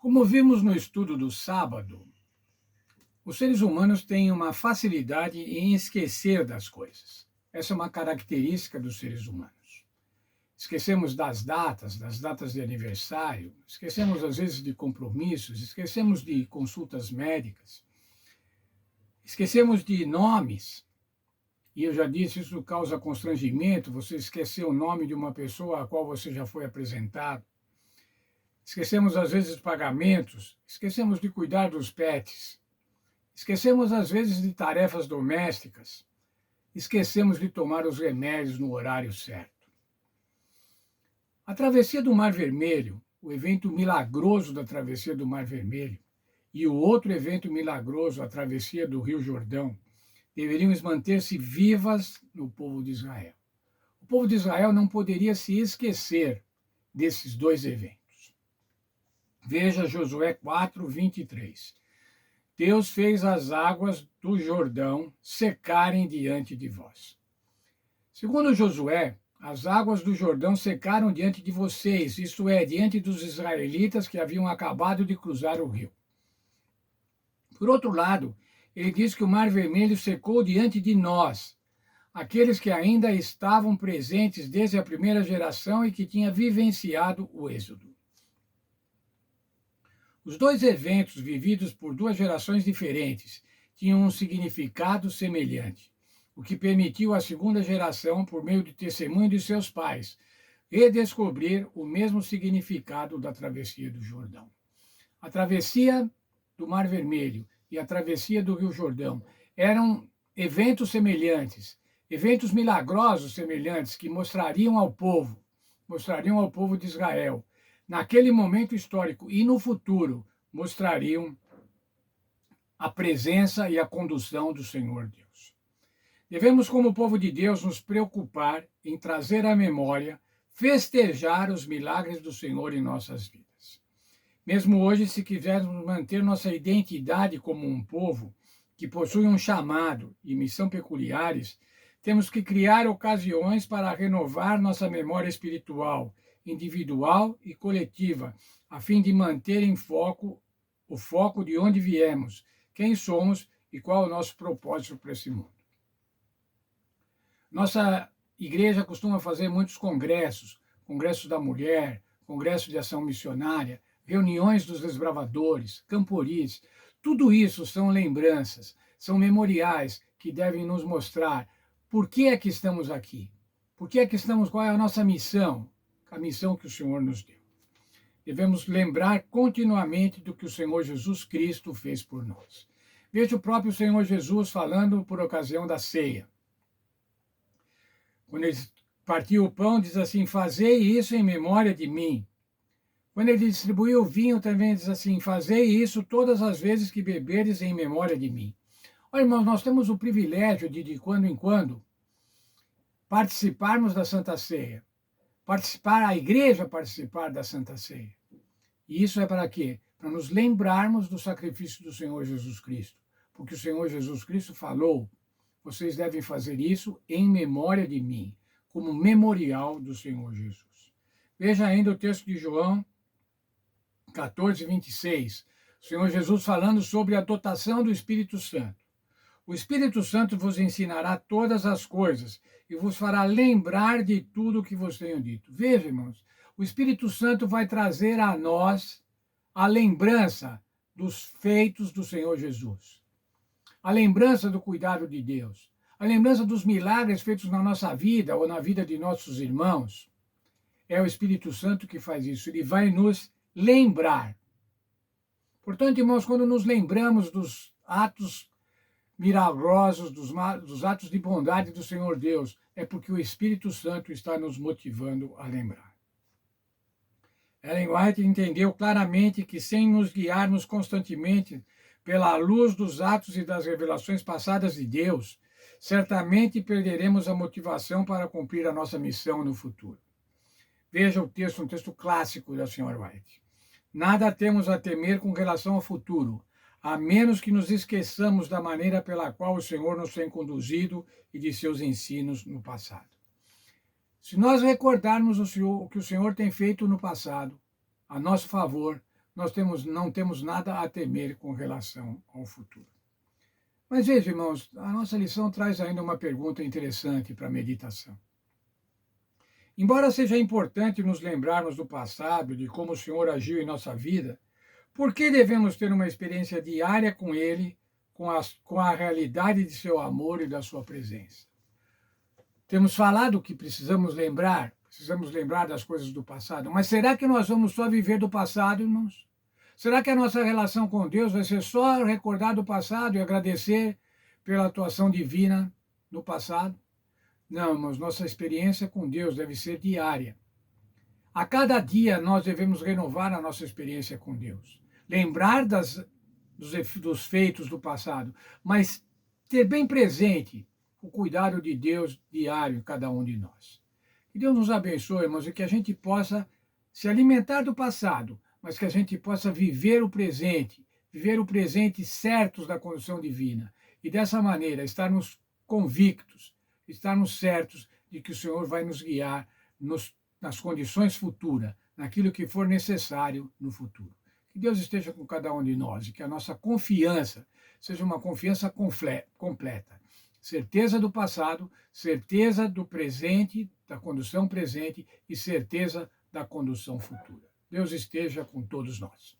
Como vimos no estudo do sábado, os seres humanos têm uma facilidade em esquecer das coisas. Essa é uma característica dos seres humanos. Esquecemos das datas de aniversário, esquecemos às vezes de compromissos, esquecemos de consultas médicas, esquecemos de nomes. E eu já disse, isso causa constrangimento, você esquecer o nome de uma pessoa a qual você já foi apresentado. Esquecemos às vezes de pagamentos, esquecemos de cuidar dos pets, esquecemos às vezes de tarefas domésticas, esquecemos de tomar os remédios no horário certo. A travessia do Mar Vermelho, o evento milagroso da travessia do Mar Vermelho, e o outro evento milagroso, a travessia do Rio Jordão, deveriam manter-se vivas no povo de Israel. O povo de Israel não poderia se esquecer desses dois eventos. Veja Josué 4, 23. Deus fez as águas do Jordão secarem diante de vós. Segundo Josué, as águas do Jordão secaram diante de vocês, isto é, diante dos israelitas que haviam acabado de cruzar o rio. Por outro lado, ele diz que o Mar Vermelho secou diante de nós, aqueles que ainda estavam presentes desde a primeira geração e que tinham vivenciado o Êxodo. Os dois eventos vividos por duas gerações diferentes tinham um significado semelhante, o que permitiu à segunda geração, por meio de testemunho de seus pais, redescobrir o mesmo significado da travessia do Jordão. A travessia do Mar Vermelho e a travessia do Rio Jordão eram eventos semelhantes, eventos milagrosos semelhantes que mostrariam ao povo de Israel, naquele momento histórico e no futuro, mostrariam a presença e a condução do Senhor Deus. Devemos, como povo de Deus, nos preocupar em trazer à memória, festejar os milagres do Senhor em nossas vidas. Mesmo hoje, se quisermos manter nossa identidade como um povo que possui um chamado e missão peculiares, temos que criar ocasiões para renovar nossa memória espiritual, individual e coletiva, a fim de manter em foco o foco de onde viemos, quem somos e qual é o nosso propósito para esse mundo. Nossa igreja costuma fazer muitos congressos, congressos da mulher, congresso de ação missionária, reuniões dos desbravadores, camporis. Tudo isso são lembranças, são memoriais que devem nos mostrar por que é que estamos aqui, por que é que estamos, qual é a nossa missão, a missão que o Senhor nos deu. Devemos lembrar continuamente do que o Senhor Jesus Cristo fez por nós. Veja o próprio Senhor Jesus falando por ocasião da ceia. Quando ele partiu o pão, diz assim, fazei isso em memória de mim. Quando ele distribuiu o vinho, também diz assim, fazei isso todas as vezes que beberes em memória de mim. Olha, irmãos, nós temos o privilégio de quando em quando, participarmos da Santa Ceia. A igreja participar da Santa Ceia. E isso é para quê? Para nos lembrarmos do sacrifício do Senhor Jesus Cristo. Porque o Senhor Jesus Cristo falou, vocês devem fazer isso em memória de mim, como memorial do Senhor Jesus. Veja ainda o texto de João 14, 26. O Senhor Jesus falando sobre a dotação do Espírito Santo. O Espírito Santo vos ensinará todas as coisas e vos fará lembrar de tudo o que vos tenho dito. Veja, irmãos, o Espírito Santo vai trazer a nós a lembrança dos feitos do Senhor Jesus, a lembrança do cuidado de Deus, a lembrança dos milagres feitos na nossa vida ou na vida de nossos irmãos. É o Espírito Santo que faz isso, ele vai nos lembrar. Portanto, irmãos, quando nos lembramos dos atos milagrosos, dos atos de bondade do Senhor Deus, é porque o Espírito Santo está nos motivando a lembrar. Ellen White entendeu claramente que sem nos guiarmos constantemente pela luz dos atos e das revelações passadas de Deus, certamente perderemos a motivação para cumprir a nossa missão no futuro. Veja o texto, um texto clássico da Sra. White. Nada temos a temer com relação ao futuro, a menos que nos esqueçamos da maneira pela qual o Senhor nos tem conduzido e de seus ensinos no passado. Se nós recordarmos o que o Senhor tem feito no passado, a nosso favor, não temos nada a temer com relação ao futuro. Mas veja, irmãos, a nossa lição traz ainda uma pergunta interessante para a meditação. Embora seja importante nos lembrarmos do passado, de como o Senhor agiu em nossa vida, por que devemos ter uma experiência diária com Ele, com a realidade de seu amor e da sua presença? Temos falado que precisamos lembrar das coisas do passado, mas será que nós vamos só viver do passado, irmãos? Será que a nossa relação com Deus vai ser só recordar do passado e agradecer pela atuação divina no passado? Não, irmãos, nossa experiência com Deus deve ser diária. A cada dia nós devemos renovar a nossa experiência com Deus. Lembrar dos feitos do passado, mas ter bem presente o cuidado de Deus diário em cada um de nós. Que Deus nos abençoe, irmãos, e que a gente possa se alimentar do passado, mas que a gente possa viver o presente certos da condição divina. E dessa maneira estarmos convictos, estarmos certos de que o Senhor vai nos guiar nas condições futuras, naquilo que for necessário no futuro. Que Deus esteja com cada um de nós e que a nossa confiança seja uma confiança completa. Certeza do passado, certeza do presente, da condução presente e certeza da condução futura. Deus esteja com todos nós.